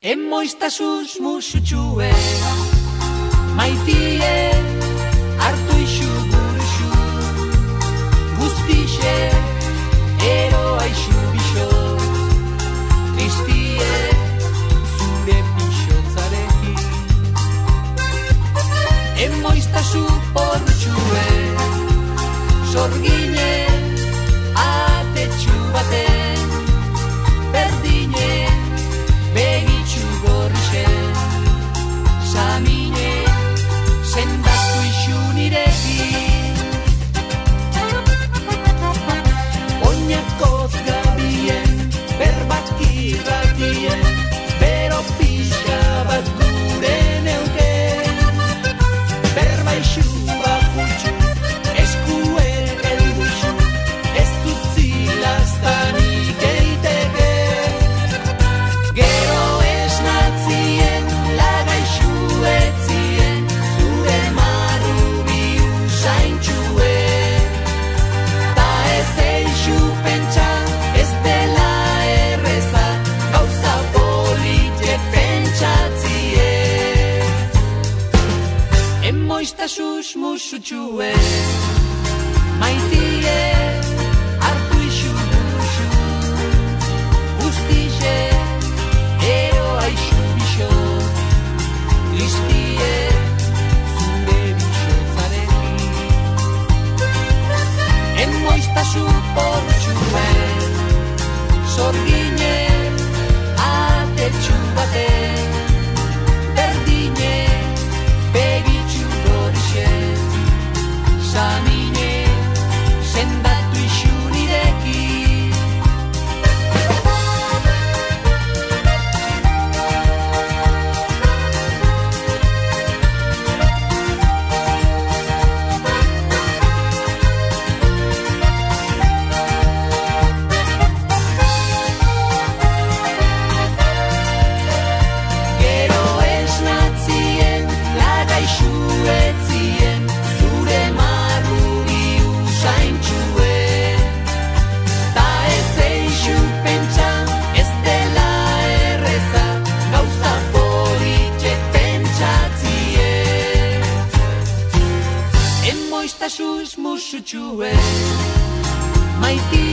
Emoista susmusutxue, maitie, hartu isu buruxu, guztixe, eroa isu bixoz, tristie, zure bixotzarekin. Emoista suportxue, sorgine, atetxu baten, berdine, begitxu gorrixen, samine, sendatu isu nirekin. Oinakoz gabien, berbak irratien, bero pixka bat gure neuken. Berba isu bajutxu, eskuen elduxu, ez dutzi lastanik eiteke. Gero esnatzien, lagaixu etzien, zure marrubi usaintxue. Ta ez eixu pentsa, ez dela erreza, gauza polite pentsatzie. Emoista susmusutxue, maitie, hartu isu buruxu, guztixe, eroa isu bixoz, tristie, zure bixotzarekin. Emoista suportxue, sorgine, atetxu baten, berdine, begitxu gorixen, samine, sendatu isu nirekin. Gero esnatzien, lagaixu etzien, zure marrubi usaintxue. Ta ez eixu pentsa, ez dela erreza, gauza polite pentsatzie. Emoista susmusutxue, maiti